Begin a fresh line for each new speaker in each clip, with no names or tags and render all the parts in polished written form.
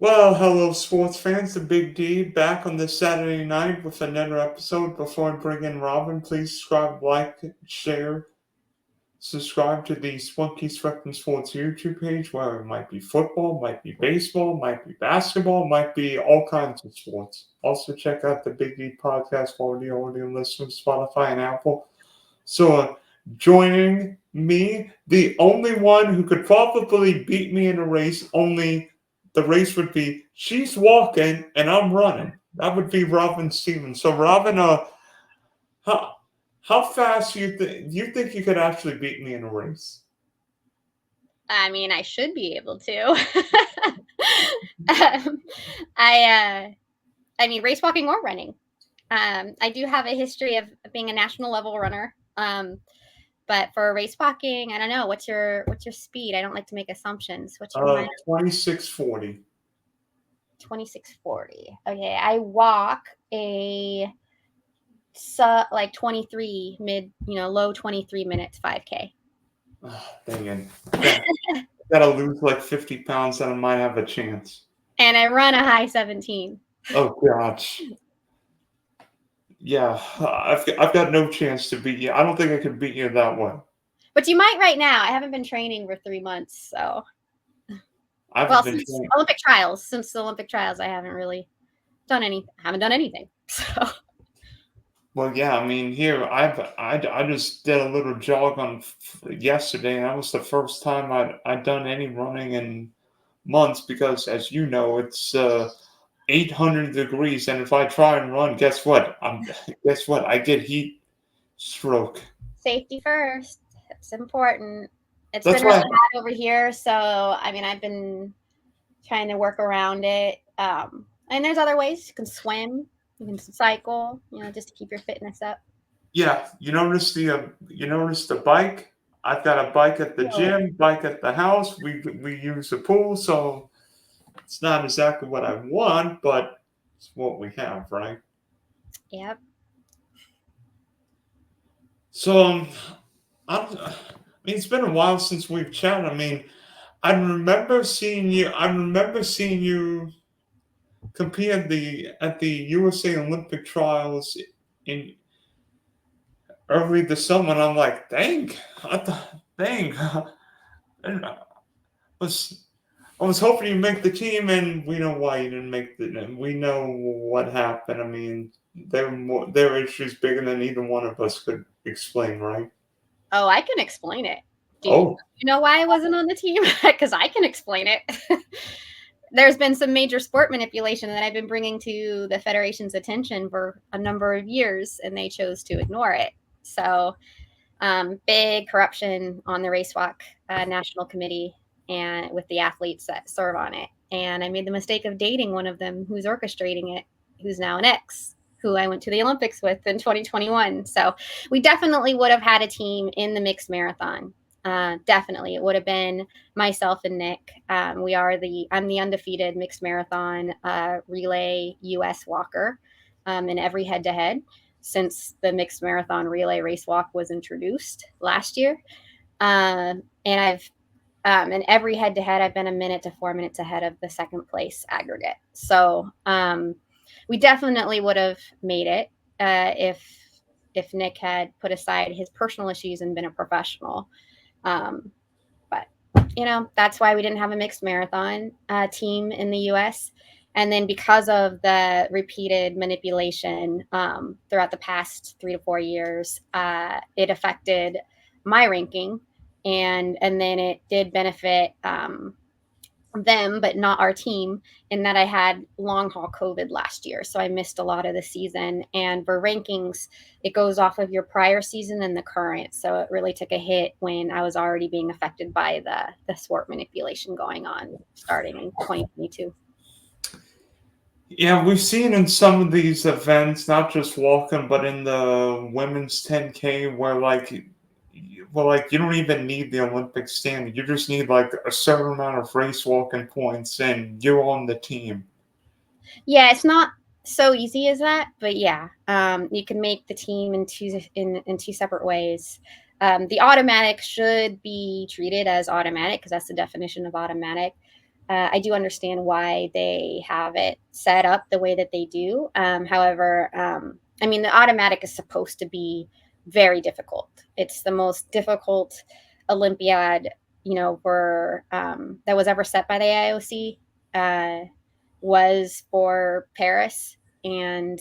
Well, hello, sports fans. The Big D back on this Saturday night with another episode. Before I bring in Robyn, please subscribe, like, share, subscribe to the Spunky Spectrum Sports YouTube page, where it might be football, might be baseball, might be basketball, might be all kinds of sports. Also, check out the Big D podcast for the audio listeners, Spotify and Apple. So, joining me, the only one who could probably beat me in a race, only the race would be she's walking and I'm running. That would be Robyn Stevens. So, Robyn, how, how fast you think you could actually beat me in a race?
I mean, I should be able to. um, I mean, race walking or running. I do have a history of being a national level runner. But for race walking, I don't know. What's your speed? I don't like to make assumptions. What's your mind?
26:40.
26:40. Okay, I walk a like 23 low 23 minutes 5K.
Oh, dang it. Gotta lose like 50 pounds and I might have a chance.
And I run a high 17.
Oh, gosh. Yeah, I've got no chance to beat you. I don't think I could beat you that way.
But you might right now. I haven't been training for 3 months, so. Since the Olympic trials, I haven't really done anything. So.
Well, yeah, I mean, here I just did a little jog on yesterday, and that was the first time I'd done any running in months because, as you know, it's 800 degrees, and if I try and run, guess what? I get heat stroke.
Safety first. It's important. It's
That's
been really
why.
hot over here, so I mean, I've been trying to work around it. And there's other ways. You can swim, you can cycle, just to keep your fitness up.
Yeah, you notice the bike. I've got a bike at the
Oh,
gym, bike at the house. We use the pool, so it's not exactly what I want, but it's what we have, right?
yep.
So I mean, it's been a while since we've chatted. I mean, I remember seeing you. I remember seeing you compete at the USA Olympic trials in early this summer, and I'm like, dang, dang. And was I was hoping you make the team, and we know why you didn't make the. We know what happened. I mean, there were issues bigger than either one of us could explain, right?
Oh, I can explain it. Do
Oh,
you know why I wasn't on the team? Because I can explain it. There's been some major sport manipulation that I've been bringing to the federation's attention for a number of years, and they chose to ignore it. So, big corruption on the race walk national committee and with the athletes that serve on it. And I made the mistake of dating one of them who's orchestrating it, who's now an ex, who I went to the Olympics with in 2021. So we definitely would have had a team in the mixed marathon. Definitely, it would have been myself and Nick. I'm the undefeated mixed marathon relay U.S. walker in every head-to-head since the mixed marathon relay race walk was introduced last year. And I've in every head to head, I've been a minute to 4 minutes ahead of the second place aggregate. So we definitely would have made it if Nick had put aside his personal issues and been a professional. But that's why we didn't have a mixed marathon team in the U.S. And then because of the repeated manipulation throughout the past 3 to 4 years, it affected my ranking, and then it did benefit them, but not our team, in that I had long haul COVID last year. So I missed a lot of the season. And for rankings, it goes off of your prior season and the current. So it really took a hit when I was already being affected by the sport manipulation going on starting in 2022.
yeah, we've seen in some of these events, not just walking, but in the women's 10K, where you don't even need the Olympic standing. You just need like a certain amount of race walking points, and you're on the team.
Yeah, it's not so easy as that, but yeah, you can make the team in two separate ways. The automatic should be treated as automatic because that's the definition of automatic. I do understand why they have it set up the way that they do. However, I mean, the automatic is supposed to be very difficult. It's the most difficult Olympiad, for that was ever set by the IOC. Was for Paris, and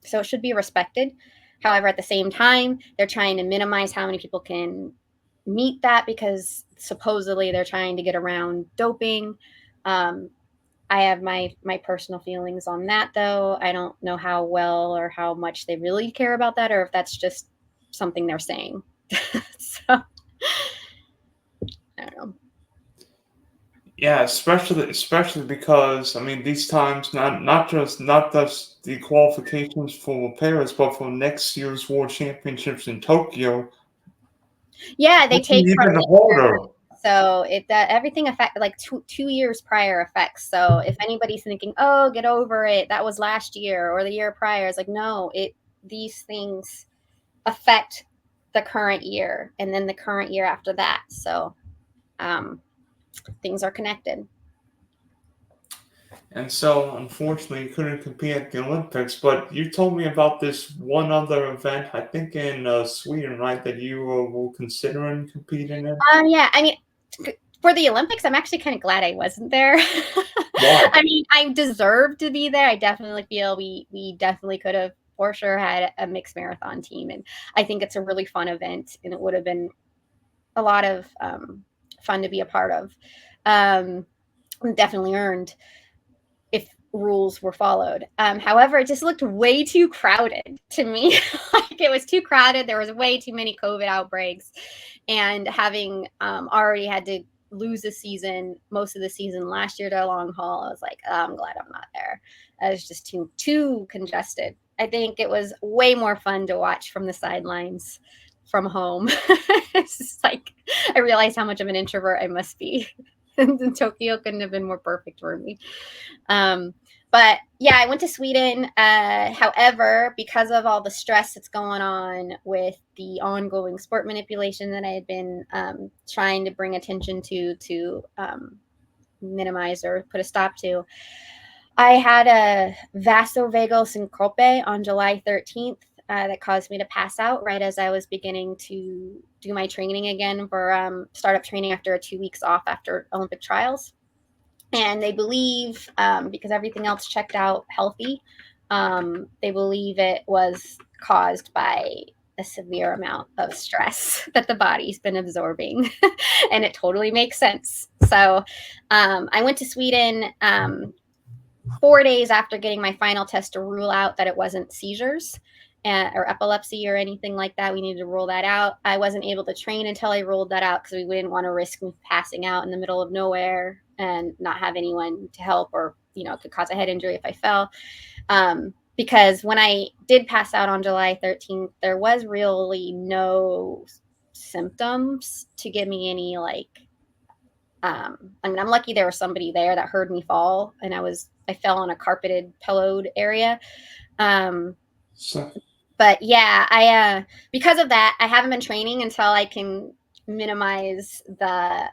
so it should be respected. However, at the same time, they're trying to minimize how many people can meet that because supposedly they're trying to get around doping. Um, I have my personal feelings on that, though. I don't know how well or how much they really care about that, or if that's just something they're saying. So I don't know.
Yeah, especially because I mean these times not just the qualifications for Paris, but for next year's World Championships in Tokyo,
Yeah, they take from
even
this year.
harder.
So it that everything affect like 2 years prior effects. So if anybody's thinking, "Oh, get over it, that was last year or the year prior," it's like no, these things affect the current year and then the current year after that. So um, things are connected.
And so, unfortunately, you couldn't compete at the Olympics. But you told me about this one other event, I think in Sweden, right? That you were considering competing in.
Yeah, I mean, for the Olympics, I'm actually kind of glad I wasn't there.
Why?
I mean, I deserve to be there. I definitely feel we definitely could have for sure had a mixed marathon team, and I think it's a really fun event, and it would have been a lot of fun to be a part of. Um, definitely earned if rules were followed. However, it just looked way too crowded to me. Like it was too crowded. There was way too many COVID outbreaks, and having already had to lose the season, most of the season last year to a long haul, I was like, oh, I'm glad I'm not there. It was just too congested. I think it was way more fun to watch from the sidelines from home. It's just like I realized how much of an introvert I must be. And Tokyo couldn't have been more perfect for me. Um, but yeah, I went to Sweden. However, because of all the stress that's going on with the ongoing sport manipulation that I had been trying to bring attention to minimize or put a stop to, I had a vasovagal syncope on July 13th. That caused me to pass out right as I was beginning to do my training again for startup training after 2 weeks off after Olympic trials. And they believe, because everything else checked out healthy, they believe it was caused by a severe amount of stress that the body's been absorbing. And it totally makes sense. So I went to Sweden 4 days after getting my final test to rule out that it wasn't seizures or epilepsy or anything like that. We needed to rule that out. I wasn't able to train until I ruled that out because we didn't want to risk me passing out in the middle of nowhere and not have anyone to help, or it could cause a head injury if I fell. Because when I did pass out on July 13th, there was really no symptoms to give me any I mean, I'm lucky there was somebody there that heard me fall, and I fell on a carpeted pillowed area.
So,
But yeah, I because of that, I haven't been training until I can minimize the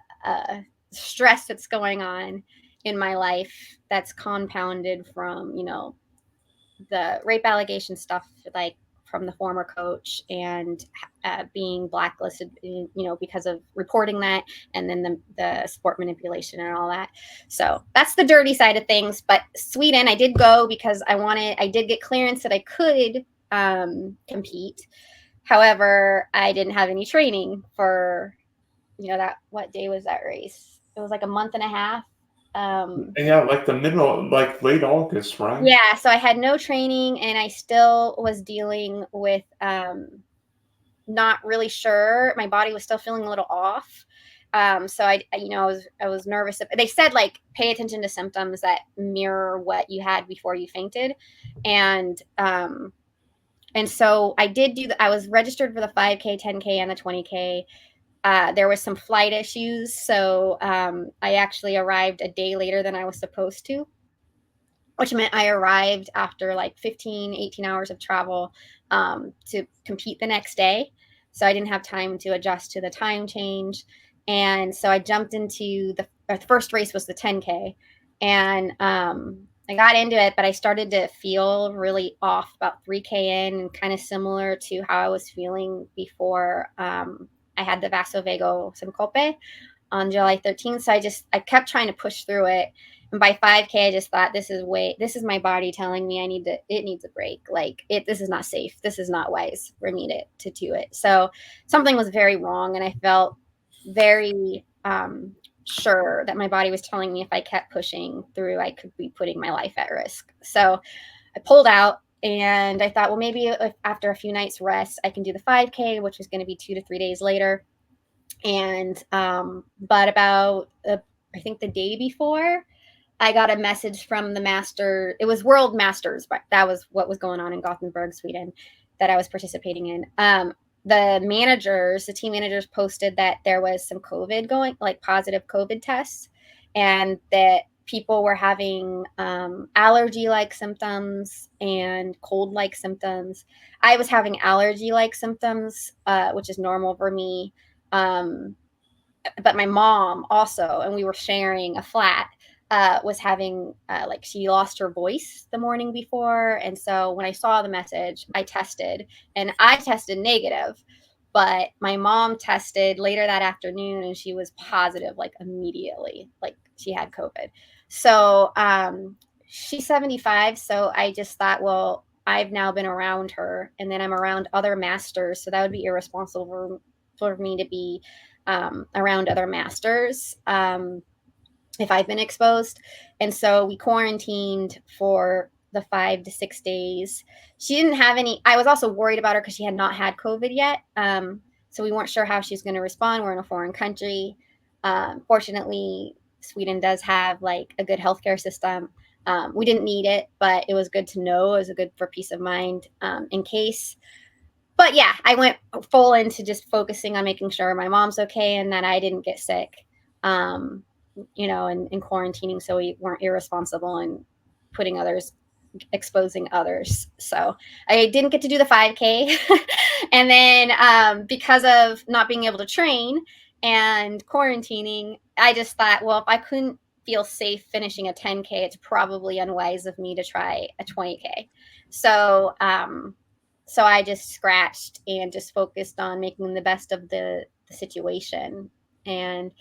stress that's going on in my life that's compounded from the rape allegation stuff, like from the former coach, and being blacklisted, because of reporting that, and then the sport manipulation and all that. So that's the dirty side of things. But Sweden, I did go because I did get clearance that I could compete. However, I didn't have any training for, what day was that race? It was like a month and a half.
yeah, like the middle, like late August, right?
Yeah, so I had no training, and I still was dealing with not really sure. My body was still feeling a little off. So I was nervous. They said like pay attention to symptoms that mirror what you had before you fainted, and so I did I was registered for the 5K, 10K, and the 20K. There was some flight issues, so I actually arrived a day later than I was supposed to, which meant I arrived after like 15, 18 hours of travel to compete the next day. So I didn't have time to adjust to the time change. And so I jumped into the first race was the 10K, and I got into it, but I started to feel really off about 3K in, and kind of similar to how I was feeling before I had the vasovagal syncope on July 13th. So I kept trying to push through it. And by 5K, I just thought, this is my body telling me it needs a break. Like this is not safe. This is not wise for me to do it. So something was very wrong. And I felt very sure that my body was telling me if I kept pushing through, I could be putting my life at risk. So I pulled out, and I thought, well, maybe if after a few nights rest, I can do the 5K, which was going to be 2 to 3 days later. And but about I think the day before, I got a message from the master. It was World Masters, but that was what was going on in Gothenburg, Sweden, that I was participating in. The team managers posted that there was some COVID going, like positive COVID tests, and that people were having allergy-like symptoms and cold-like symptoms. I was having allergy-like symptoms, which is normal for me. But my mom also, and we were sharing a flat, was having like she lost her voice the morning before. And so when I saw the message, I tested, and I tested negative, but my mom tested later that afternoon, and she was positive like immediately, like she had COVID. So she's 75. So I just thought, well, I've now been around her, and then I'm around other masters, so that would be irresponsible for me to be around other masters if I've been exposed. And so we quarantined for the 5 to 6 days. She didn't have any. I was also worried about her because she had not had COVID yet. So we weren't sure how she's going to respond. We're in a foreign country. Fortunately, Sweden does have like a good healthcare system. We didn't need it, but it was good to know. It was good for peace of mind in case. But yeah, I went full into just focusing on making sure my mom's okay and that I didn't get sick, and quarantining so we weren't irresponsible and putting others, exposing others. So I didn't get to do the 5K. And then because of not being able to train and quarantining, I just thought, well, if I couldn't feel safe finishing a 10K, it's probably unwise of me to try a 20K. So I just scratched and just focused on making the best of the situation. And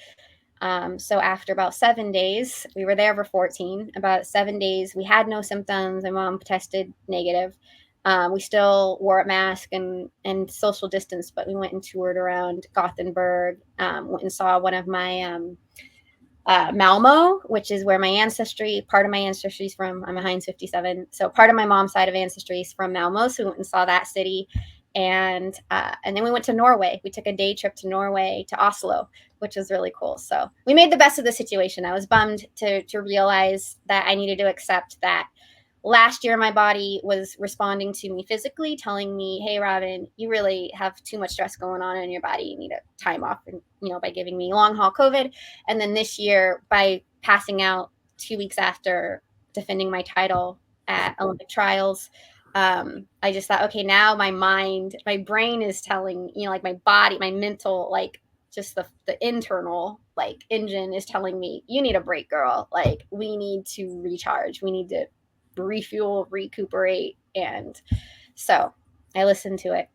so after about 7 days, we were there for 14. About 7 days, we had no symptoms. My mom tested negative. We still wore a mask and social distance, but we went and toured around Gothenburg, went and saw one of my Malmo, which is where part of my ancestry is from. I'm a Heinz 57. So part of my mom's side of ancestry is from Malmo. So we went and saw that city. And then we went to Norway. We took a day trip to Norway, to Oslo, which was really cool. So we made the best of the situation. I was bummed to realize that I needed to accept that last year my body was responding to me physically, telling me, hey, Robyn, you really have too much stress going on in your body. You need a time off, and by giving me long haul COVID. And then this year, by passing out 2 weeks after defending my title at Olympic trials, I just thought, okay, now my brain is telling, like my body, my mental, like just the internal like engine is telling me, you need a break, girl. Like we need to recharge. We need to refuel, recuperate. And so I listened to it.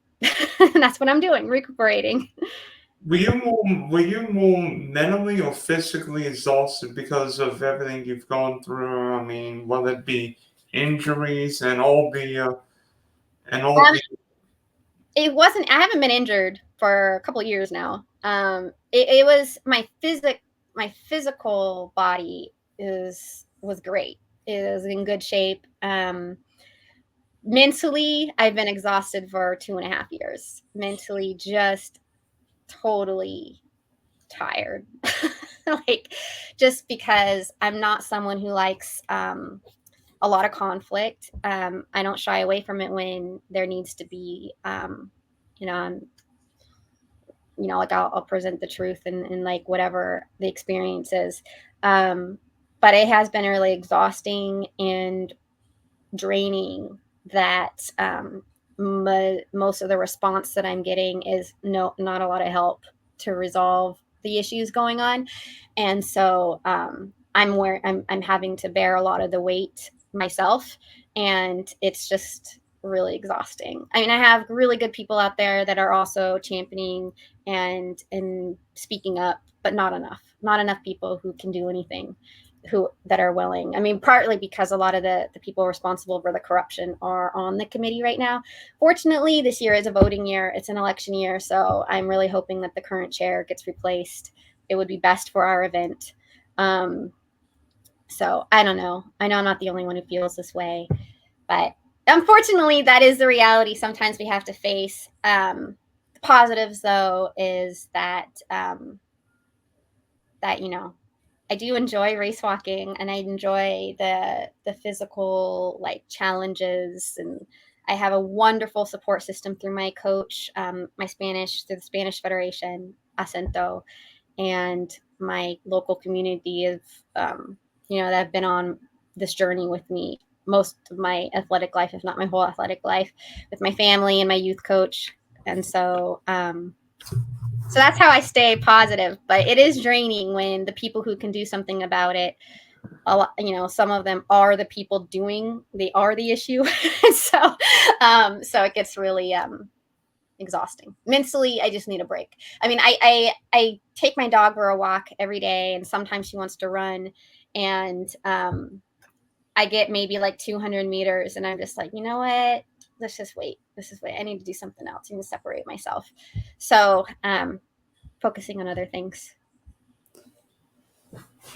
And that's what I'm doing, recuperating.
Were you more mentally or physically exhausted because of everything you've gone through? I mean, whether it be injuries and all
Um,
the
it wasn't. I haven't been injured for a couple of years now. It was my physical body was great. It was in good shape. Mentally, I've been exhausted for 2.5 years. Mentally, just totally tired. Like, just because I'm not someone who likes a lot of conflict. I don't shy away from it when there needs to be, I'm, like I'll present the truth and like whatever the experience is. But it has been really exhausting and draining that most of the response that I'm getting is not a lot of help to resolve the issues going on. And so I'm having to bear a lot of the weight myself, and it's just really exhausting. I mean, I have really good people out there that are also championing and speaking up, but not enough people who can do anything, who that are willing. I mean, partly because a lot of the people responsible for the corruption are on the committee right now. Fortunately, this year is a voting year. It's an election year. So I'm really hoping that the current chair gets replaced. It would be best for our event. So I don't know. I know I'm not the only one who feels this way, but unfortunately, that is the reality sometimes we have to face. The positives, though, is that that I do enjoy race walking, and I enjoy the physical like challenges, and I have a wonderful support system through my coach, my Spanish through the Spanish Federation, Acento, and my local community of that have been on this journey with me most of my athletic life, if not my whole athletic life, with my family and my youth coach. And so so that's how I stay positive. But it is draining when the people who can do something about it, a lot, some of them are the people they are the issue. So it gets really exhausting mentally. I just need a break. I mean, I take my dog for a walk every day, and sometimes she wants to run, and I get maybe like 200 meters, and I'm just like, you know what? Let's just wait. I need to do something else. I need to separate myself. So focusing on other things.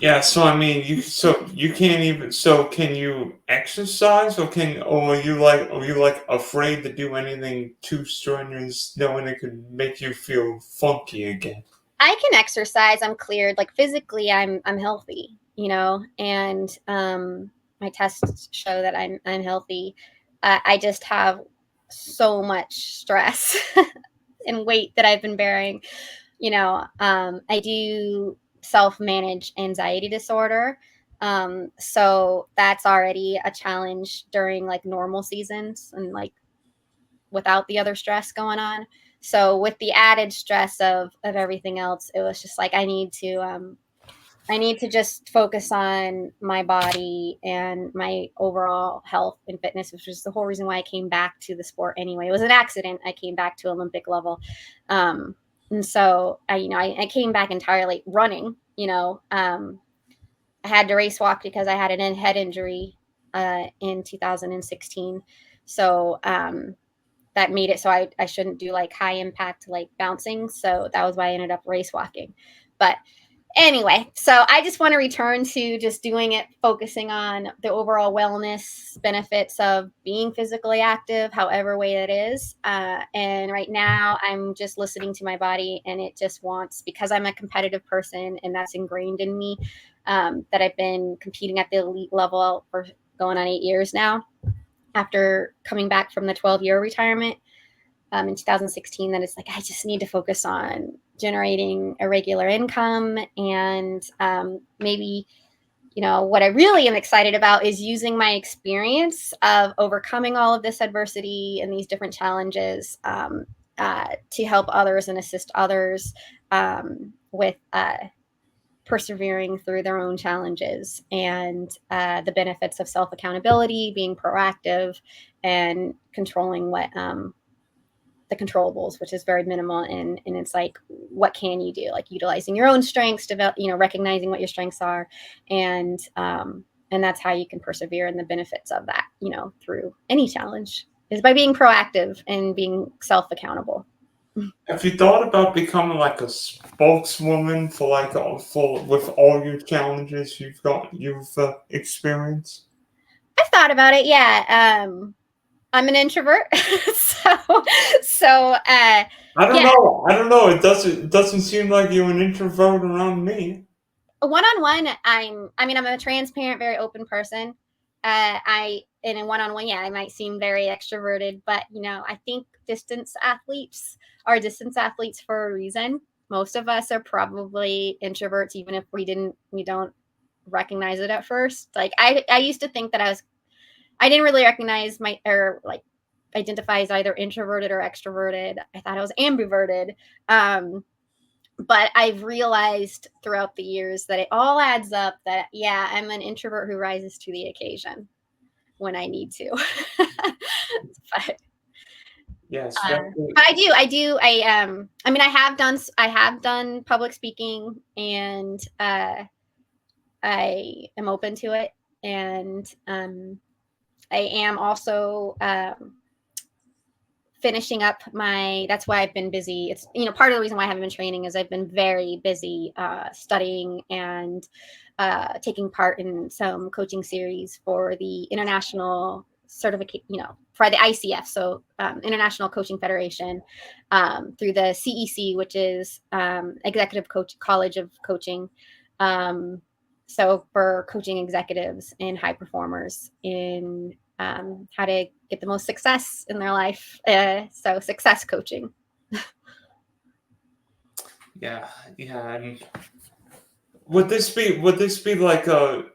Yeah, so I mean, you can't even. So can you exercise, or are you like afraid to do anything too strenuous, knowing it could make you feel funky again?
I can exercise. I'm cleared. Like physically, I'm healthy. And my tests show that I'm healthy. I just have so much stress and weight that I've been bearing. I do self-manage anxiety disorder. So that's already a challenge during like normal seasons and like without the other stress going on. So with the added stress of everything else, it was just like I need to just focus on my body and my overall health and fitness, which was the whole reason why I came back to the sport anyway. It was an accident. I came back to Olympic level. And so I came back entirely running. I had to race walk because I had an head injury in 2016. So that made it so I shouldn't do like high impact like bouncing. So that was why I ended up race walking. But anyway, so I just want to return to just doing it, focusing on the overall wellness benefits of being physically active, however way it is. And right now I'm just listening to my body, and it just wants, because I'm a competitive person and that's ingrained in me, that I've been competing at the elite level for going on 8 years now, after coming back from the 12-year retirement in 2016, that it's like I just need to focus on generating a regular income. And maybe, what I really am excited about is using my experience of overcoming all of this adversity and these different challenges to help others and assist others with persevering through their own challenges, and the benefits of self-accountability, being proactive, and controlling what the controllables, which is very minimal. And it's like, what can you do? Like utilizing your own strengths, recognizing what your strengths are. And that's how you can persevere, in the benefits of that, through any challenge, is by being proactive and being self-accountable.
Have you thought about becoming like a spokeswoman for with all your challenges you've experienced?
I've thought about it. Yeah. I'm an introvert. so
I don't
yeah,
know. I don't know. It doesn't seem like you're an introvert around me.
one-on-one, I'm a transparent, very open person. I in a one-on-one, yeah, I might seem very extroverted, but I think distance athletes are distance athletes for a reason. Most of us are probably introverts, even if we don't recognize it at first. Like I used to think that I didn't really recognize or like identify as either introverted or extroverted. I thought I was ambiverted. But I've realized throughout the years that it all adds up, that, yeah, I'm an introvert who rises to the occasion when I need to. but
Yes,
but I mean, I have done public speaking, and I am open to it, and I am also finishing up that's why I've been busy. It's, part of the reason why I haven't been training is I've been very busy studying and taking part in some coaching series for the international certificate, for the ICF, so International Coaching Federation, through the CEC, which is Executive College of Coaching. So for coaching executives and high performers in how to get the most success in their life. So success coaching.
yeah. And would this be like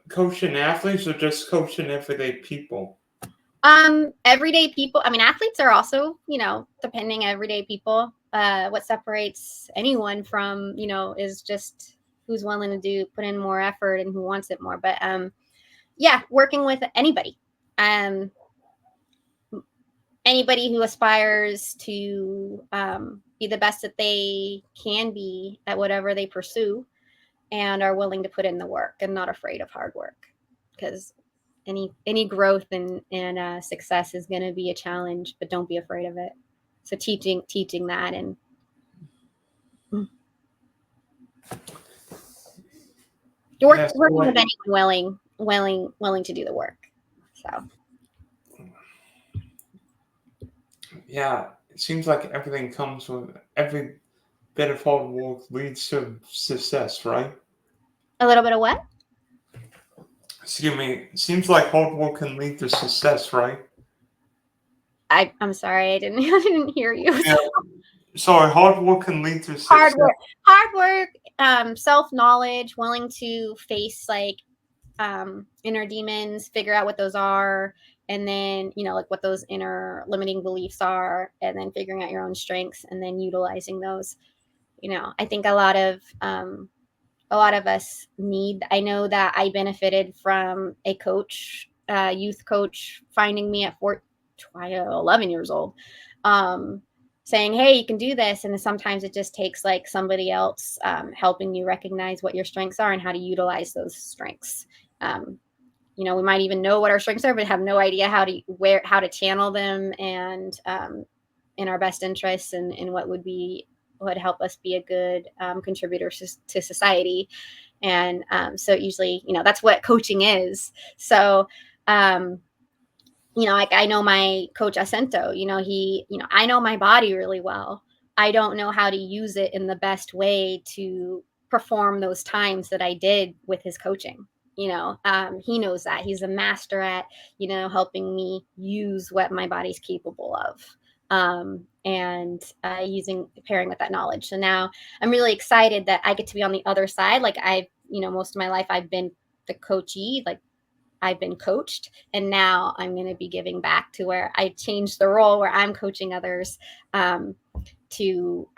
coaching athletes or just coaching everyday people?
Everyday people. I mean, athletes are also, depending, everyday people. What separates anyone from, is just who's willing to put in more effort and who wants it more. But yeah, working with anybody. Anybody who aspires to be the best that they can be at whatever they pursue, and are willing to put in the work and not afraid of hard work, because any growth and success is going to be a challenge, but don't be afraid of it. So teaching that, and working with anyone willing to do the work. So
yeah, it seems like everything comes with every bit of hard work leads to success, right?
a little bit of what?
Excuse me. It seems like hard work can lead to success, right?
I'm sorry, I didn't hear you.
Yeah. Sorry, hard work can lead to success.
Hard work, self-knowledge, willing to face inner demons, figure out what those are, and then like what those inner limiting beliefs are, and then figuring out your own strengths and then utilizing those. I think a lot of us need. I know that I benefited from a coach, youth coach, finding me at 11 years old, saying, hey, you can do this. And then sometimes it just takes somebody else helping you recognize what your strengths are and how to utilize those strengths. We might even know what our strengths are, but have no idea how to channel them, and in our best interests, and what would help us be a good contributor to society. And so usually, that's what coaching is. So, I know my coach Asento, I know my body really well. I don't know how to use it in the best way to perform those times that I did with his coaching. He knows that. He's a master at, helping me use what my body's capable of. And pairing with that knowledge. So now I'm really excited that I get to be on the other side. Most of my life I've been the coachee, I've been coached, and now I'm going to be giving back to where I changed the role, where I'm coaching others to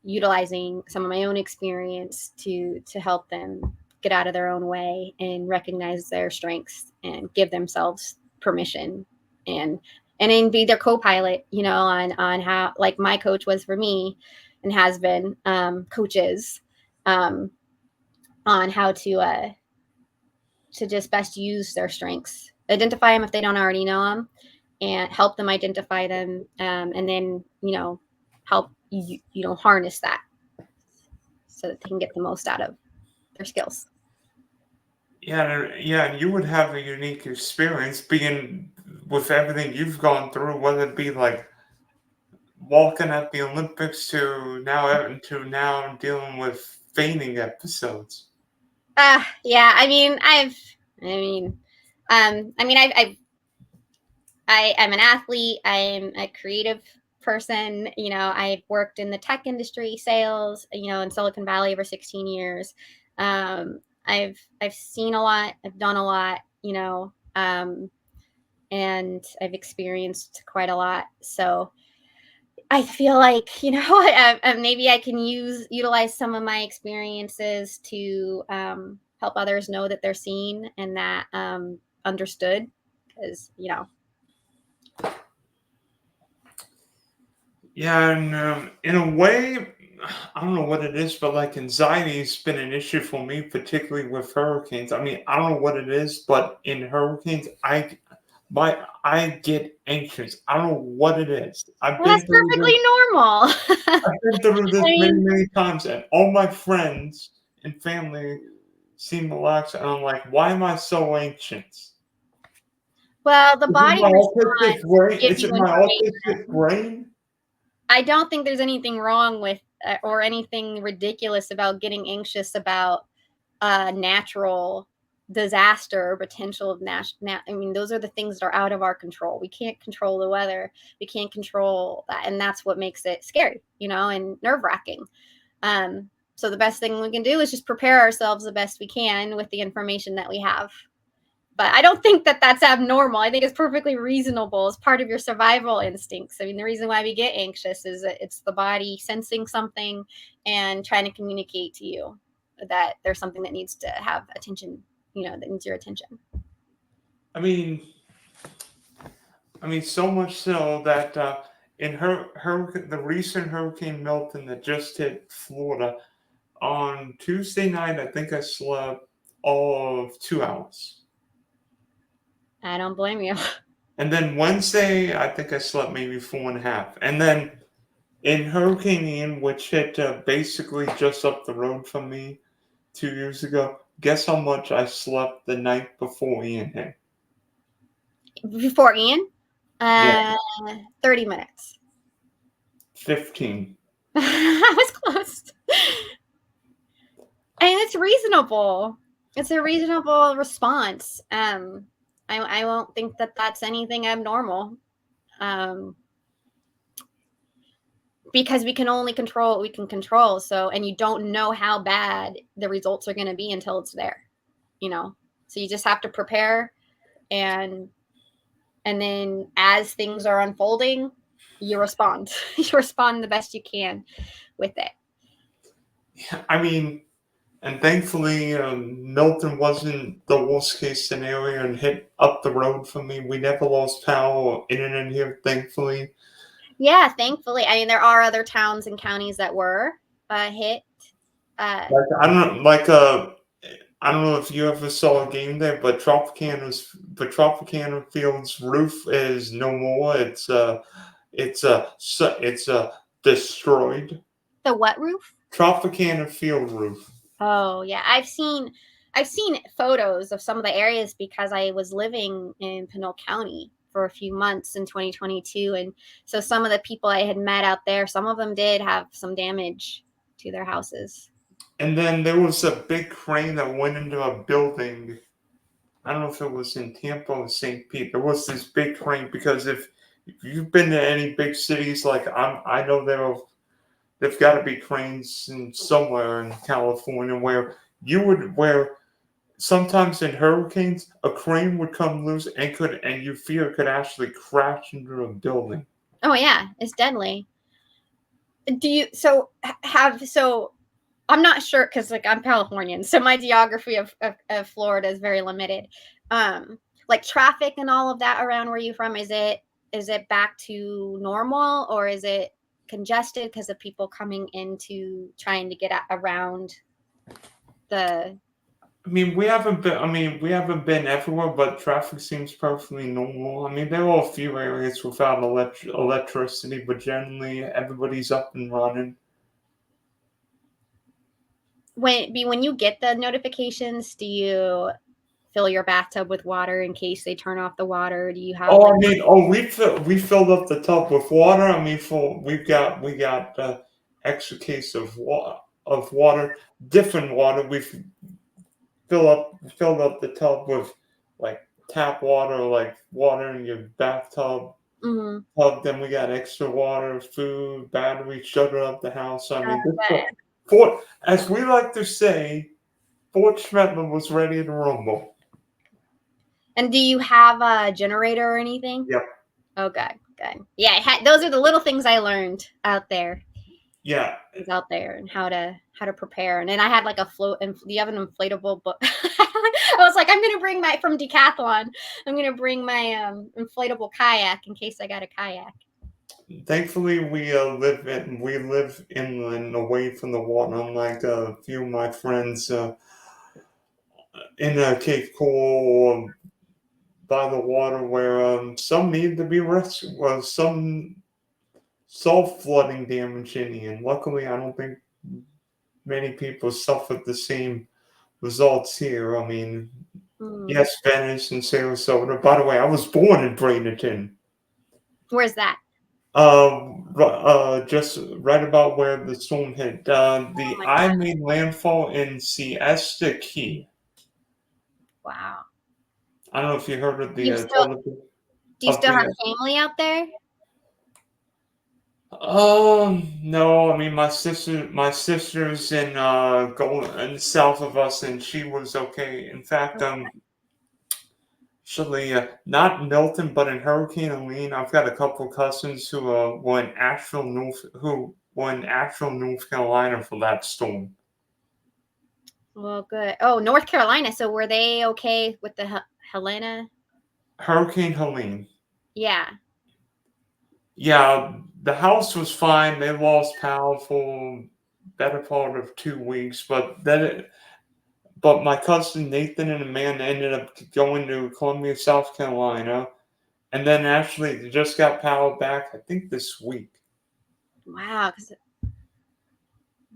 utilizing some of my own experience to help them get out of their own way and recognize their strengths and give themselves permission, and then be their co-pilot, on how, like my coach was for me and has been, coaches on how to just best use their strengths, identify them if they don't already know them, and help them identify them, and then help harness that so that they can get the most out of their skills.
Yeah, and you would have a unique experience being with everything you've gone through, whether it be like walking at the Olympics to now dealing with fainting episodes.
Yeah. I'm an athlete. I'm a creative person. I've worked in the tech industry, sales, in Silicon Valley over 16 years. I've seen a lot. I've done a lot, and I've experienced quite a lot. So I feel like, maybe I can utilize some of my experiences to help others know that they're seen and that understood. Because
Yeah, and in a way, I don't know what it is, but like anxiety has been an issue for me, particularly with hurricanes. I mean, I don't know what it is, but in hurricanes, I get anxious. I don't know what it is.
well, that's perfectly normal.
I've been through this
I
many,
mean,
many times, and all my friends and family seem relaxed, and I'm like, why am I so anxious?
well, the
Is it
body
my
responds
autistic
to
brain?
give
Is
you
it my autistic
information.
brain?
I don't think there's anything wrong with or anything ridiculous about getting anxious about natural disaster or potential of I mean, those are the things that are out of our control. We can't control the weather. We can't control that, and that's what makes it scary, and nerve-wracking. So the best thing we can do is just prepare ourselves the best we can with the information that we have. But I don't think that that's abnormal. I think it's perfectly reasonable as part of your survival instincts. I mean, the reason why we get anxious is that it's the body sensing something and trying to communicate to you that there's something that needs to have attention, that needs your attention.
I mean, so much so that in the recent Hurricane Milton that just hit Florida on Tuesday night, I think I slept all of 2 hours,
I don't blame you.
and then Wednesday, I think I slept maybe 4.5, and then in Hurricane Ian, which hit basically just up the road from me 2 years ago, guess how much I slept the night before Ian hit?
Before Ian,
Yeah,
30 minutes.
15.
I was close. And it's reasonable. It's a reasonable response. I won't think that that's anything abnormal. Because we can only control what we can control. So, and you don't know how bad the results are going to be until it's there, So you just have to prepare, and then as things are unfolding, you respond. You respond the best you can with it.
Yeah, I mean, and thankfully, Milton wasn't the worst case scenario and hit up the road for me. We never lost power or internet here, thankfully.
Yeah, thankfully. I mean, there are other towns and counties that were hit.
Like I don't know if you ever saw a game there, but Tropicana Field's roof is no more. It's destroyed.
The what roof?
Tropicana Field roof.
Oh yeah, I've seen photos of some of the areas because I was living in Pinole County for a few months in 2022, and so some of the people I had met out there, some of them did have some damage to their houses.
And then there was a big crane that went into a building. I don't know if it was in Tampa or St. Pete. There was this big crane because if you've been to any big cities, like I know there've got to be cranes in somewhere in California where sometimes in hurricanes a crane would come loose and you fear it could actually crash into a building.
Oh yeah, it's deadly. Do you so I'm not sure because I'm Californian, so my geography of Florida is very limited. Like traffic and all of that around where you from, is it back to normal, or is it congested because of people coming into trying to get around the?
We haven't been everywhere, but traffic seems perfectly normal. I mean, there are a few areas without electricity, but generally everybody's up and running.
When you get the notifications, do you fill your bathtub with water in case they turn off the water? Do you have
Oh, we filled up the tub with water. I mean, we got extra case of water, different water. Filled up the tub with like tap water, like water in your bathtub.
Mm-hmm.
Then we got extra water, food, batteries, shuttered up the house. I mean,
Okay.
as we like to say, Fort Schmetler was ready to rumble.
And do you have a generator or anything?
Yep.
Okay. Good. Yeah, those are the little things I learned out there.
Yeah.
Out there and how to prepare. And then I had like a float, and do you have an inflatable boat? I was like, I'm gonna bring my from Decathlon. I'm gonna bring my inflatable kayak in case I got a kayak.
Thankfully, we live inland, away from the water. Unlike a few of my friends in Cape Coral or by the water, where some need to be rescued. Well, some saw flooding damage in the end. Luckily, I don't think many people suffered the same results here. I mean, yes, Venice and Sarasota. By the way, I was born in Bradenton.
Where's that?
Just right about where the storm hit. The
my
eye
God.
made landfall in Siesta Key.
Wow.
I don't know if you heard of
Do you
the
still do you
of
still have
the.
family out there?
No. I mean, my sister's in Gold south of us, and she was okay. In fact, actually, not Milton, but in Hurricane Helene, I've got a couple cousins who were in Asheville, North Carolina for that storm.
Well, good. Oh, North Carolina. So were they okay with the Helena?
Hurricane Helene.
Yeah.
Yeah, the house was fine. They lost power for better part of 2 weeks, but my cousin Nathan and Amanda ended up going to Columbia, South Carolina, and then actually they just got power back, I think, this week.
Wow.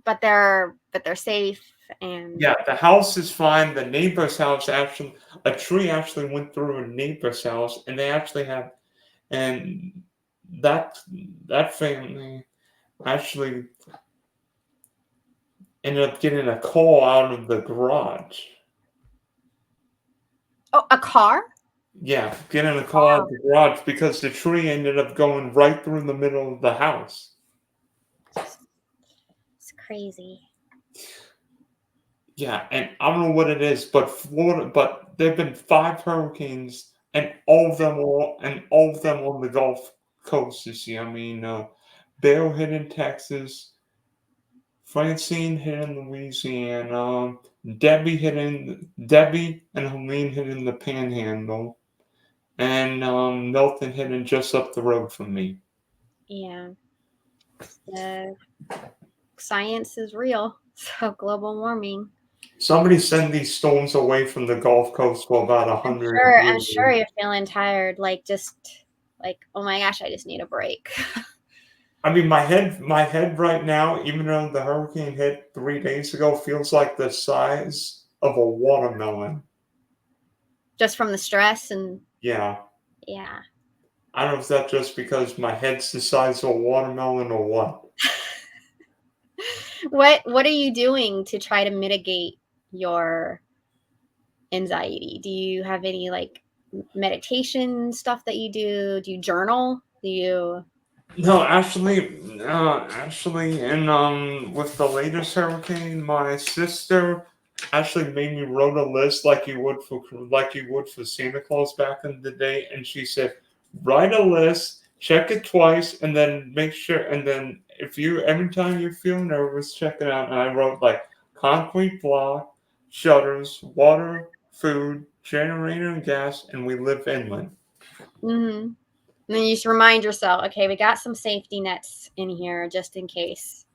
But they're safe and
Yeah, the house is fine. The neighbor's house a tree actually went through a neighbor's house, and they actually have, and that that family actually ended up getting a call out of the garage.
oh, a car?
Yeah, getting a call out of the garage because the tree ended up going right through the middle of the house.
It's crazy.
Yeah, and I don't know what it is, but there've been 5 hurricanes, and all of them on the Gulf Coast this year. I mean, Beryl hit in Texas, Francine hit in Louisiana, Debbie and Helene hit in the Panhandle, and Milton hit in just up the road from me.
Yeah. The science is real. So global warming.
Somebody send these storms away from the Gulf Coast for about 100
I'm
years.
sure you're feeling tired. Like oh my gosh, I just need a break.
I mean, my head right now, even though the hurricane hit 3 days ago, feels like the size of a watermelon.
Just from the stress and
Yeah.
yeah.
I don't know if that's just because my head's the size of a watermelon or what.
What are you doing to try to mitigate your anxiety? Do you have any like meditation stuff that you do? Do you journal? Do you
No, actually, and with the latest hurricane, my sister actually made me wrote a list like you would for Santa Claus back in the day, and she said, write a list, check it twice, and then make sure, and then if you every time you feel nervous, check it out. And I wrote like concrete block, shutters, water, food, generator, and gas, and we live inland.
And then you just remind yourself, okay, we got some safety nets in here just in case.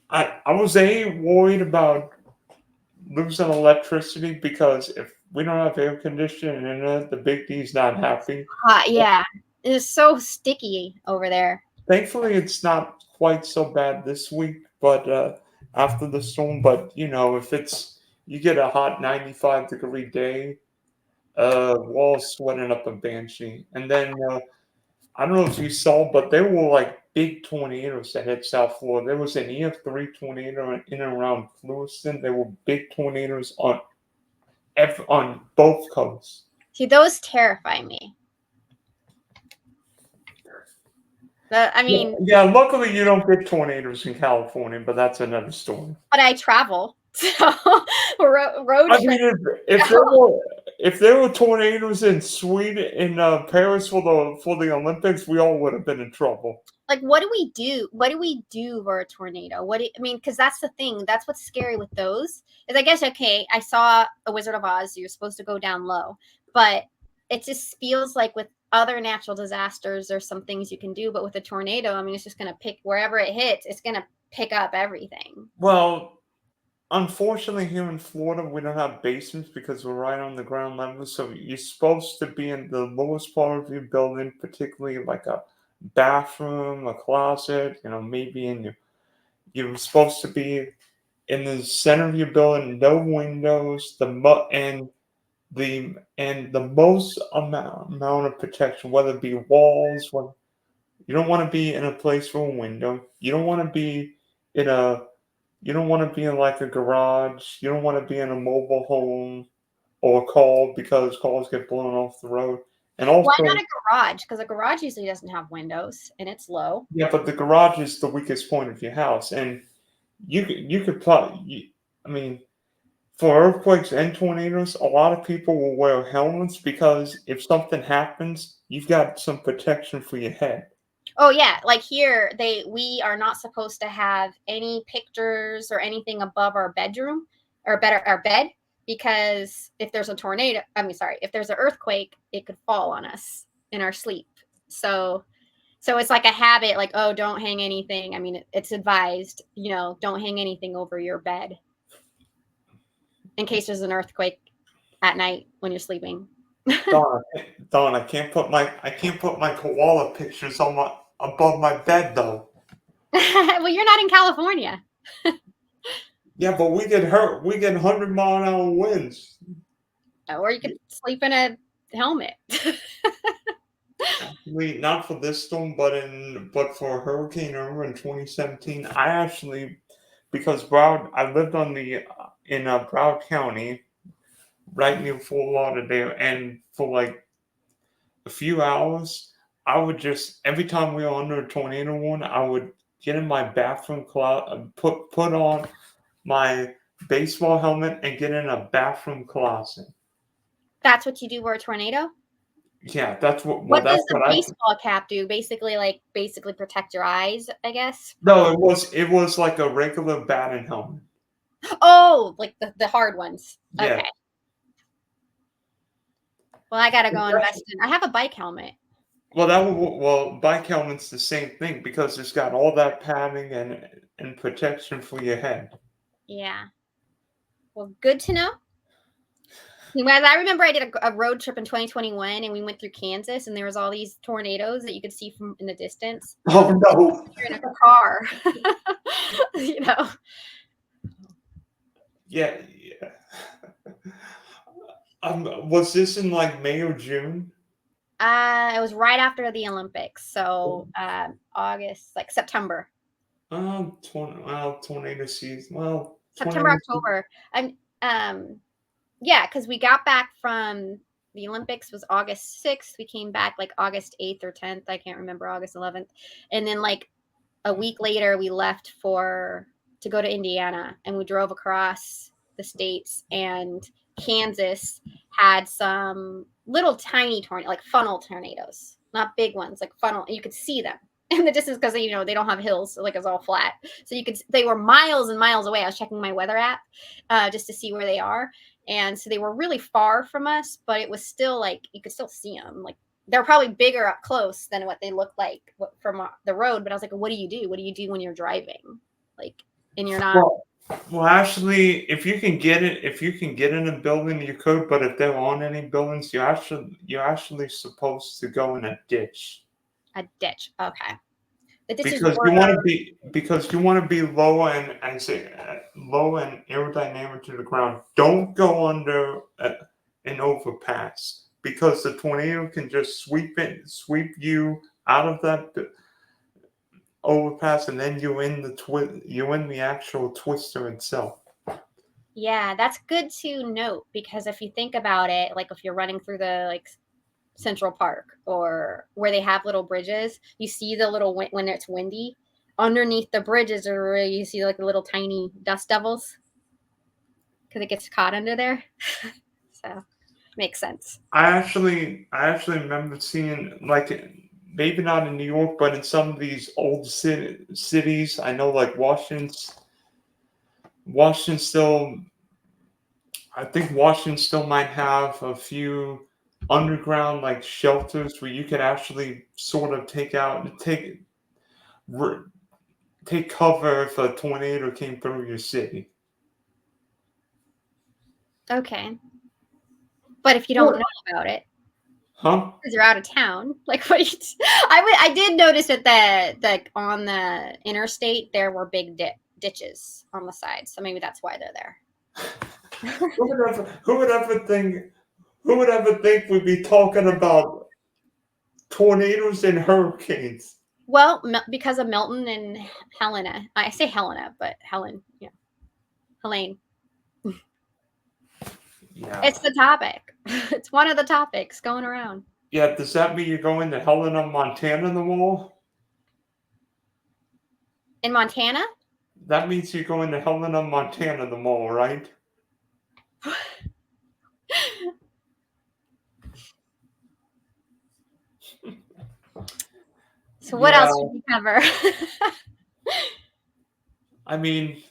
I was worried about losing electricity because if we don't have air conditioning and internet, the big D's not happy.
Yeah, it's so sticky over there.
Thankfully, it's not quite so bad this week, but after the storm. But if you get a hot 95-degree day, walls sweating up a banshee, and then I don't know if you saw, but there were like big tornadoes that hit South Florida. There was an EF3 tornado in and around Lewiston. There were big tornadoes on both coasts.
See, those terrify me. I mean,
Yeah, luckily you don't get tornadoes in California, but that's another story.
but I travel, So road
I
trip.
mean, if there were tornadoes in Sweden in Paris for the Olympics, we all would have been in trouble.
Like, what do we do? What do we do for a tornado? I mean, because that's the thing. That's what's scary with those. Is I guess okay. I saw a Wizard of Oz. So you're supposed to go down low, but it just feels like with other natural disasters, there's some things you can do, but with a tornado, I mean, it's just gonna pick wherever it hits. It's gonna pick up everything.
Well, unfortunately, here in Florida, we don't have basements because we're right on the ground level. So you're supposed to be in the lowest part of your building, particularly like a bathroom, a closet. Maybe you're supposed to be in the center of your building, no windows, the most amount of protection, whether it be walls. You don't want to be in a place with a window. In a you don't want to be in like a garage. You don't want to be in a mobile home or a car because cars get blown off the road. And
Why
also,
not a garage? Because a garage usually doesn't have windows and it's low.
yeah, but the garage is the weakest point of your house, and you could probably. I mean, for earthquakes and tornadoes, a lot of people will wear helmets because if something happens, you've got some protection for your head.
Oh yeah, like here we are not supposed to have any pictures or anything above our bedroom or better our bed because if there's a tornado, if there's an earthquake, it could fall on us in our sleep. So it's like a habit, like, oh, don't hang anything. I mean, it's advised, don't hang anything over your bed in case there's an earthquake at night when you're sleeping.
Don, I can't put my koala pictures on my above my bed though.
Well, you're not in California.
Yeah, but we get hurt. We get 100-mile-an-hour winds.
Or you could sleep in a helmet.
Actually, not for this storm, but for Hurricane Irma in 2017. I actually, because I lived in Broward County, right near Fort Lauderdale, and for like a few hours, I would just every time we were under a tornado warning, I would get in my bathroom closet, put on my baseball helmet, and get in a bathroom closet.
That's what you do for a tornado?
Yeah, that's what. Well,
What
that's
does the
what I.
baseball cap do? Basically protect your eyes, I guess.
No, it was like a regular batting helmet.
Oh, like the hard ones.
Yeah.
Okay. Well, I gotta go invest in. I have a bike helmet.
Bike helmet's the same thing because it's got all that padding and protection for your head.
Yeah. Well, good to know. Whereas I remember I did a road trip in 2021 and we went through Kansas and there was all these tornadoes that you could see from in the distance.
Oh no!
You're in a car. you know.
Yeah, yeah. Was this in like May or June?
It was right after the Olympics, so August, like September.
Tornado season. Well,
September,
tornado season.
October. Yeah, because we got back from the Olympics was August 6th. We came back like August 8th or 10th. I can't remember, August 11th. And then like a week later, we left to go to Indiana and we drove across the states, and Kansas had some little tiny like funnel tornadoes, not big ones, like funnel. You could see them in the distance because they don't have hills, so like it's all flat. So they were miles and miles away. I was checking my weather app just to see where they are, and so they were really far from us, but it was still like you could still see them. Like they're probably bigger up close than what they look like from the road. But I was like, what do you do? What do you do when you're driving? Like, and you're not.
Well, actually, if you can get in a building, you could. But if there aren't any buildings, you're actually supposed to go in a ditch.
A ditch. Okay. The ditches
Because you want to be low and low and aerodynamic to the ground. Don't go under an overpass because the tornado can just sweep you out of that overpass, and then you're in the actual twister itself.
Yeah, that's good to note because if you think about it, like if you're running through the like Central Park or where they have little bridges, you see the little when it's windy, underneath the bridges are where you see like the little tiny dust devils. because it gets caught under there. So makes sense.
I actually remember seeing, like, maybe not in New York, but in some of these old cities. I know, like Washington still. I think Washington still might have a few underground like shelters where you could actually sort of take cover if a tornado came through your city.
Okay. But if you don't
Or,
know about it,
huh?
because you're out of town, like what? I did notice that on the interstate there were big ditches on the side, so maybe that's why they're there.
Who would ever think? Who would ever think we'd be talking about tornadoes and hurricanes?
Well, because of Milton and Helena. I say Helena, but Helen, yeah, Helene.
Yeah.
It's the topic. It's one of the topics going around.
Yeah. Does that mean you're going to Helena, Montana, the mall?
In Montana?
That means you're going to Helena, Montana, the mall, right?
So what
Yeah.
else should we cover?
I mean,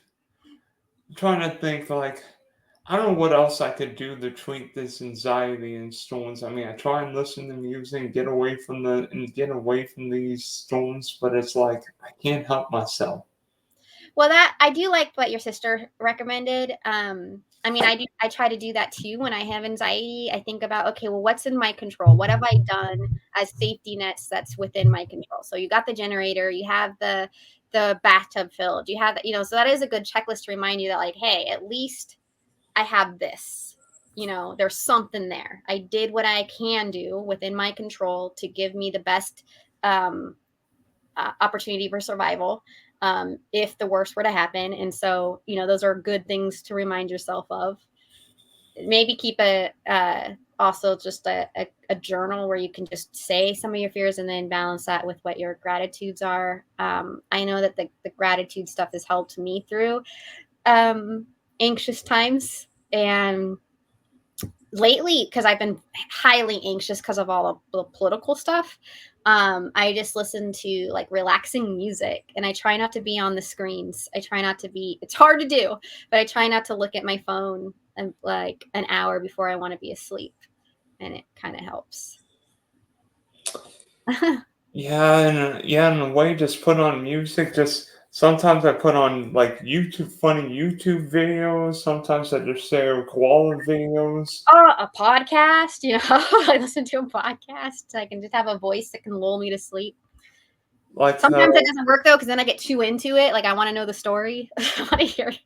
I'm trying to think, like, I don't know what else I could do to treat this anxiety and storms. I mean, I try and listen to music and get away from these storms, but it's like I can't help myself.
Well, that I do like what your sister recommended. I mean, I try to do that too when I have anxiety. I think about, okay, well, what's in my control? What have I done as safety nets that's within my control? So you got the generator, you have the bathtub filled, you have so that is a good checklist to remind you that, like, hey, at least I have this. There's something there. I did what I can do within my control to give me the best opportunity for survival, if the worst were to happen. And so, those are good things to remind yourself of. Maybe keep also just a journal where you can just say some of your fears and then balance that with what your gratitudes are. I know that the gratitude stuff has helped me through anxious times. And lately, because I've been highly anxious because of all of the political stuff, I just listen to like relaxing music, and I try not to be on the screens. I try not to be, it's hard to do, but I try not to look at my phone and like an hour before I want to be asleep, and it kind of helps.
Yeah, in a way, just put on music. Just sometimes I put on like funny YouTube videos. Sometimes I just share koala videos.
Oh, a podcast, I listen to a podcast. So I can just have a voice that can lull me to sleep.
Like,
Sometimes it doesn't work though, because then I get too into it. Like, I want to know the story. I want to hear it.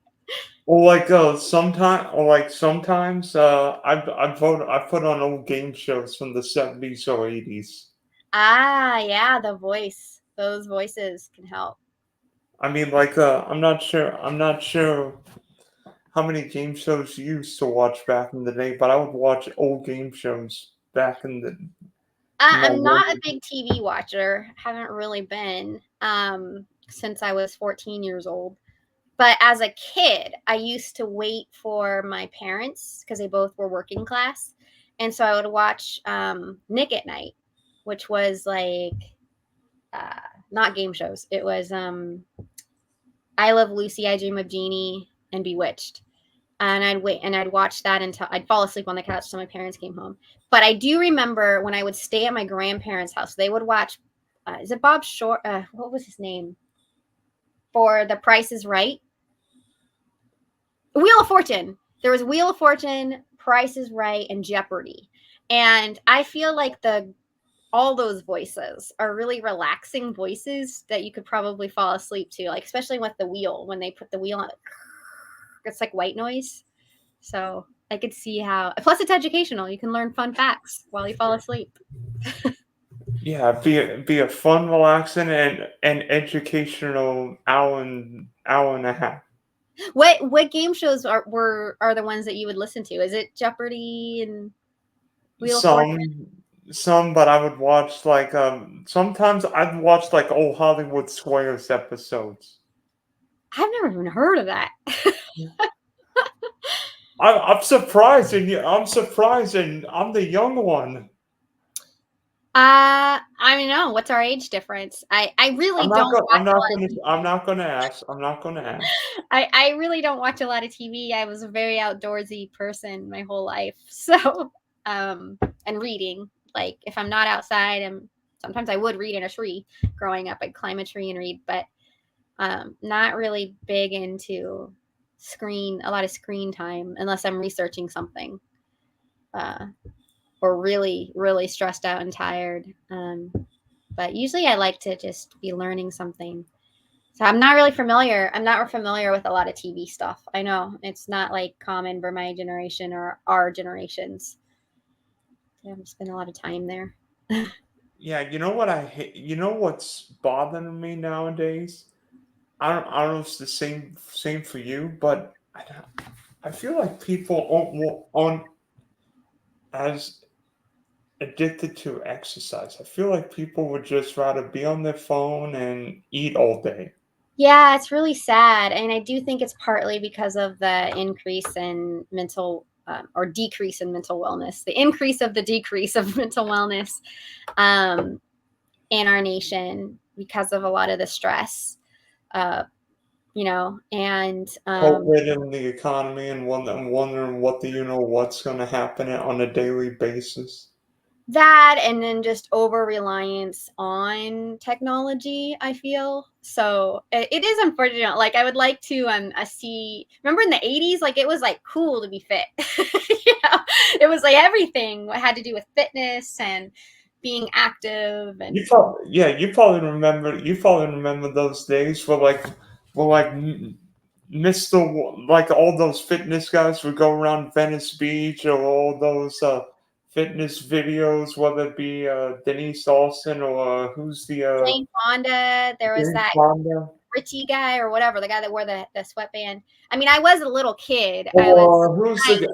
or like sometimes I put on old game shows from the 70s or 80s.
Yeah, the voice. Those voices can help.
I mean, like, I'm not sure how many game shows you used to watch back in the day, but I would watch old game shows back in the my
I'm not a
younger.
big TV watcher. Haven't really been since I was 14 years old. But as a kid, I used to wait for my parents because they both were working class. And so I would watch Nick at Night, which was like not game shows. It was I Love Lucy, I Dream of Jeannie, and Bewitched. And I'd wait and I'd watch that until I'd fall asleep on the couch till my parents came home. But I do remember when I would stay at my grandparents' house, they would watch, is it Bob Short? What was his name? For The Price is Right? Wheel of Fortune. There was Wheel of Fortune, Price is Right, and Jeopardy. And I feel like all those voices are really relaxing voices that you could probably fall asleep to, like especially with the wheel, when they put the wheel on, it's like white noise. So I could see how, plus it's educational. You can learn fun facts while you fall asleep.
Yeah, be a fun, relaxing, and educational hour and a half.
What game shows are the ones that you would listen to? Is it Jeopardy and Wheel of Fortune?
Some some, but I would watch like sometimes I'd watch like old Hollywood Squares episodes.
I've never even heard of that.
I'm surprised, and I'm surprised, and I'm the young one.
I don't know. What's our age difference? I really
I'm not
don't
going. I'm
watch a
not
lot
going
of
to. I'm
TV.
not going to ask. I'm not going to ask.
I really don't watch a lot of TV. I was a very outdoorsy person my whole life. So, and reading. Like if I'm not outside, sometimes I would read in a tree. Growing up, I'd climb a tree and read, but not really big into a lot of screen time unless I'm researching something. Uh, or really, really stressed out and tired. But usually I like to just be learning something. So I'm not really familiar. I'm not familiar with a lot of TV stuff. I know it's not like common for my generation or our generations. I haven't spent a lot of time there.
Yeah, you know what I hate? You know what's bothering me nowadays? I don't know if it's the same for you, but I feel like people aren't as addicted to exercise. I feel like people would just rather be on their phone and eat all day.
Yeah, it's really sad. And I do think it's partly because of the increase in mental or decrease in mental wellness, the increase of the decrease of mental wellness um, in our nation because of a lot of the stress, uh, and
COVID and the economy and wondering what what's going to happen on a daily basis.
that and then just over reliance on technology, I feel. So it is unfortunate. Like I would like to see, remember in the 80s, like it was like cool to be fit. It was like everything had to do with fitness and being active and
You probably remember those days where Mr. Like all those fitness guys would go around Venice Beach or all those fitness videos, whether it be Denise Olsen or who's the
Jane Fonda. There was
Jane
that
Fonda,
Richie guy or whatever, the guy that wore the sweatband. I mean, I was a little kid. I was
or who's the
tiny.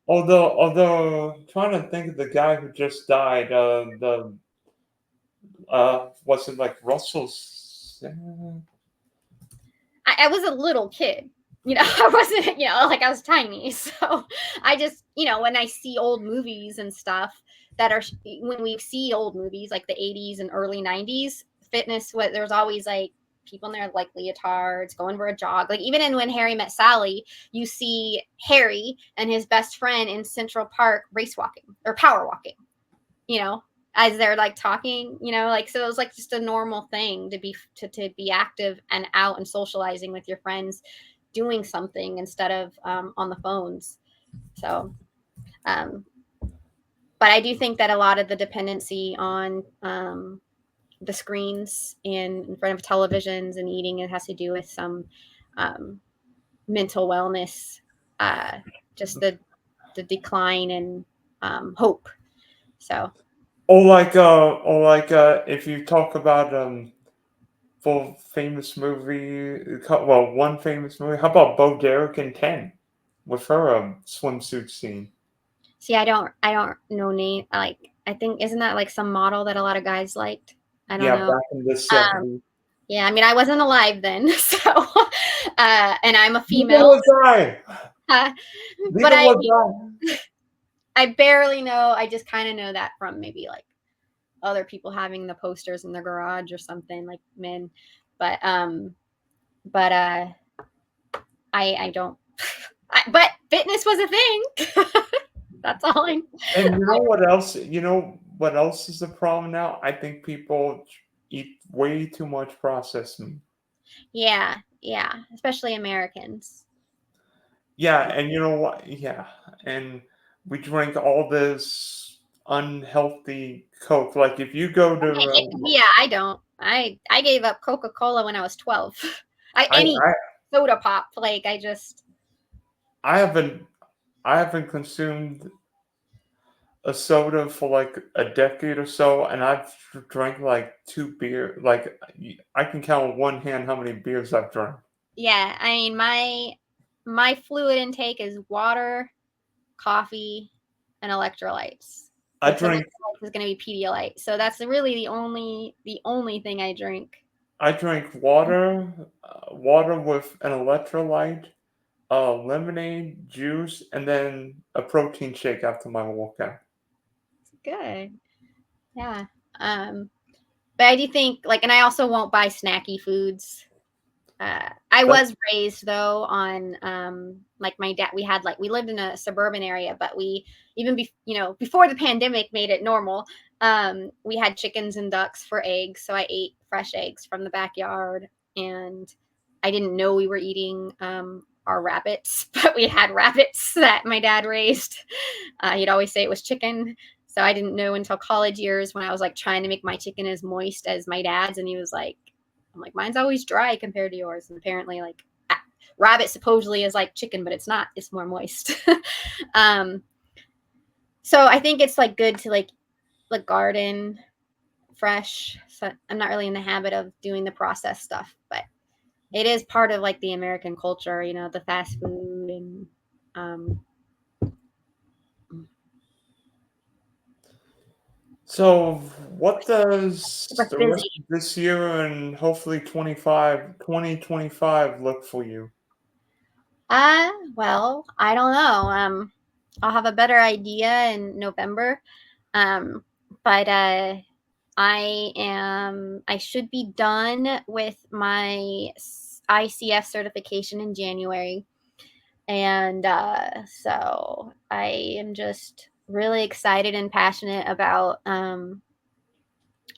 although trying to think of the guy who just died, the was it like Russell's?
I was a little kid. I wasn't, like I was tiny. So I just, when I see old movies and stuff that are, when we see old movies like the 80s and early 90s, fitness, there's always like people in their like leotards going for a jog. Like even in When Harry Met Sally, you see Harry and his best friend in Central Park race walking or power walking, you know, as they're like talking, like so it was like just a normal thing to be active and out and socializing with your friends, doing something instead of on the phones. So, um, but I do think that a lot of the dependency on the screens in front of televisions and eating, it has to do with some um, mental wellness, uh, just the decline in hope. So
If you talk about for famous movie, one famous movie. How about Bo Derek in 10 with her swimsuit scene?
see, I don't know name, like I think isn't that like some model that a lot of guys liked? I don't
Yeah,
know.
back in the
Um,
70s.
yeah, I mean I wasn't alive then, so and I'm a
Neither
female,
was I.
uh, but
Neither was
I barely know. I just kind of know that from maybe like other people having the posters in their garage or something like men, but but I don't. But fitness was a thing. That's all I.
I. And you know what else? You know what else is the problem now? I think people eat way too much processed meat.
Yeah, yeah, especially Americans.
Yeah, and you know what? Yeah, and we drink all this unhealthy Coke. Like if you go to,
Yeah, I don't. I gave up Coca Cola when I was 12. I
I,
any
I,
soda pop, like I just.
I haven't, I haven't consumed a soda for like a decade or so, and I've drank like two beer. Like I can count on one hand how many beers I've drank.
Yeah, I mean my fluid intake is water, coffee, and electrolytes.
I
With
drink,
electrolytes is going to be Pedialyte. So that's really the only thing I drink.
I drink water with an electrolyte, lemonade, juice, and then a protein shake after my workout.
Good. Yeah. But I do think like, and I also won't buy snacky foods. I was raised though on like my dad. We lived in a suburban area, but we even before the pandemic made it normal. We had chickens and ducks for eggs, so I ate fresh eggs from the backyard, and I didn't know we were eating our rabbits, but we had rabbits that my dad raised. He'd always say it was chicken. So I didn't know until college years when I was like trying to make my chicken as moist as my dad's, and he was like, I'm like, mine's always dry compared to yours. And apparently, like, rabbit supposedly is like chicken, but it's not. It's more moist. So I think it's like good to like garden fresh. So I'm not really in the habit of doing the processed stuff, but it is part of like the American culture, the fast food and
So, what does
super
the rest
busy.
of this year and hopefully 2025 look for you?
Well, I don't know. I'll have a better idea in November. But I should be done with my ICF certification in January. And so I am just really excited and passionate about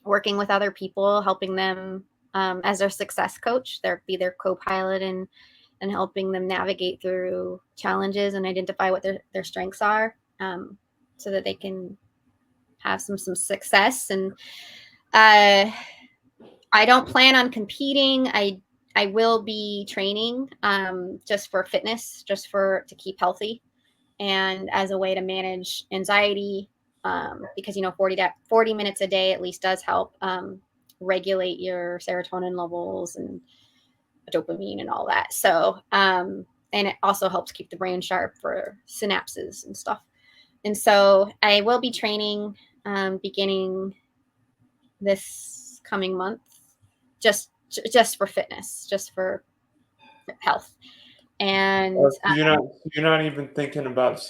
working with other people, helping them as their success coach, be their co-pilot and helping them navigate through challenges and identify what their strengths are, so that they can have some success. And I don't plan on competing. I will be training just for fitness, to keep healthy, and as a way to manage anxiety, because 40 minutes a day at least does help regulate your serotonin levels and dopamine and all that. So and it also helps keep the brain sharp for synapses and stuff. And so I will be training beginning this coming month, just for fitness, just for health. And
You're not even thinking about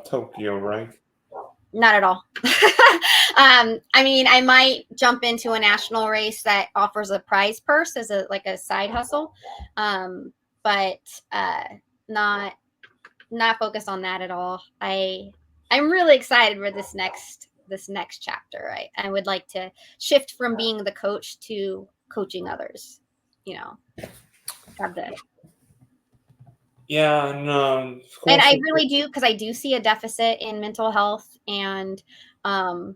Tokyo, right?
not at all. I mean, I might jump into a national race that offers a prize purse as a side hustle, but not focused on that at all. I'm really excited for this next chapter. I would like to shift from being the coach to coaching others. Have the
Yeah, and of
and
course,
I really do, because I do see a deficit in mental health um,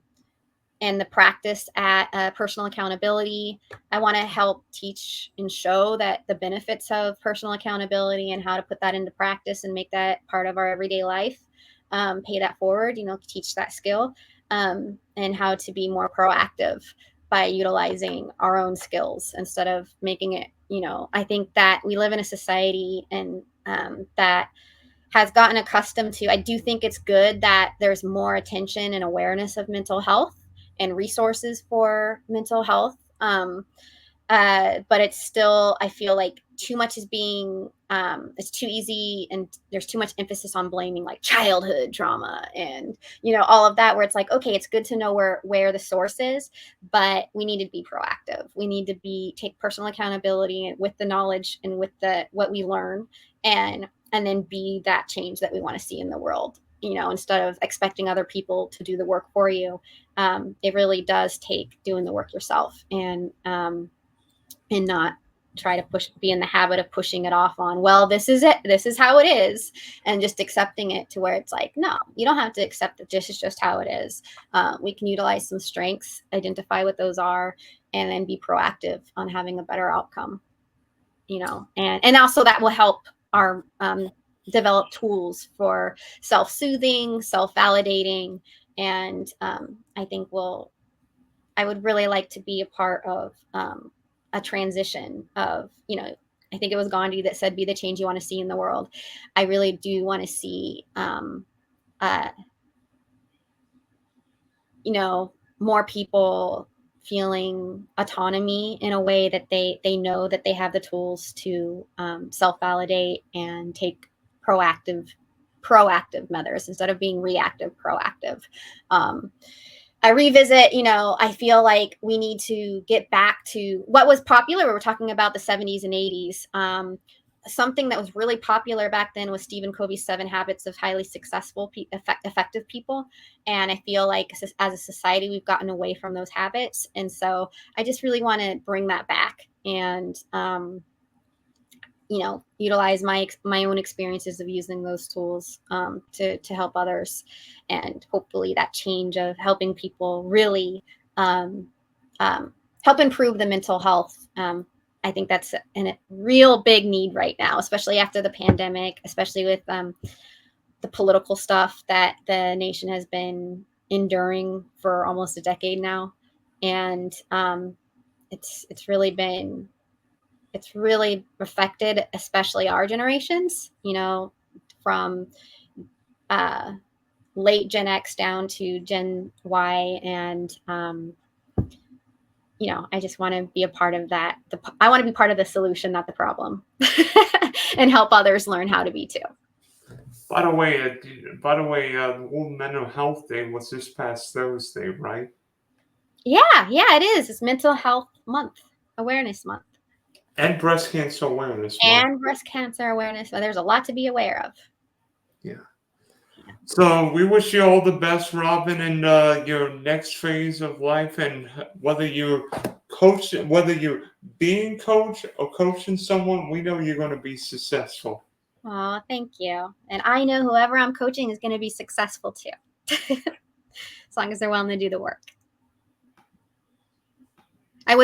and the practice at personal accountability. I want to help teach and show that the benefits of personal accountability and how to put that into practice and make that part of our everyday life. Pay that forward, teach that skill, and how to be more proactive by utilizing our own skills instead of making it. I think that we live in a society and that has gotten accustomed to. I do think it's good that there's more attention and awareness of mental health and resources for mental health. But it's still, I feel like too much is being, it's too easy, and there's too much emphasis on blaming like childhood trauma and, all of that, where it's like, okay, it's good to know where the source is, but we need to be proactive. We need to take personal accountability with the knowledge and with what we learn, and then be that change that we want to see in the world. Instead of expecting other people to do the work for you, it really does take doing the work yourself, and not try to be in the habit of pushing it off on, well, this is it, this is how it is, and just accepting it to where it's like, no, you don't have to accept that this is just how it is. We can utilize some strengths, identify what those are, and then be proactive on having a better outcome. And also that will help our develop tools for self-soothing, self-validating, and I think I would really like to be a part of a transition of, I think it was Gandhi that said, be the change you want to see in the world. I really do want to see, more people feeling autonomy in a way that they know that they have the tools to self-validate and take proactive measures instead of being reactive, proactive. I revisit, I feel like we need to get back to what was popular. We were talking about the 70s and 80s. Something that was really popular back then was Stephen Covey's 7 Habits of Highly Successful, Effective People. And I feel like as a society, we've gotten away from those habits. And so I just really want to bring that back and, utilize my own experiences of using those tools to help others. And hopefully that change of helping people really help improve the mental health. I think that's a real big need right now, especially after the pandemic, especially with the political stuff that the nation has been enduring for almost a decade now. And it's really affected, especially our generations, from late Gen X down to Gen Y. And, I just want to be a part of that. I want to be part of the solution, not the problem, and help others learn how to be too.
By the way, the World Mental Health Day was this past Thursday, right?
Yeah, it is. It's Mental Health Month, Awareness Month.
And Breast Cancer Awareness
Month. And Breast Cancer Awareness. So there's a lot to be aware of.
Yeah. So we wish you all the best, Robyn, in your next phase of life, and whether you're being coached or coaching someone, we know you're going to be successful.
Oh, thank you. And I know whoever I'm coaching is going to be successful too, as long as they're willing to do the work.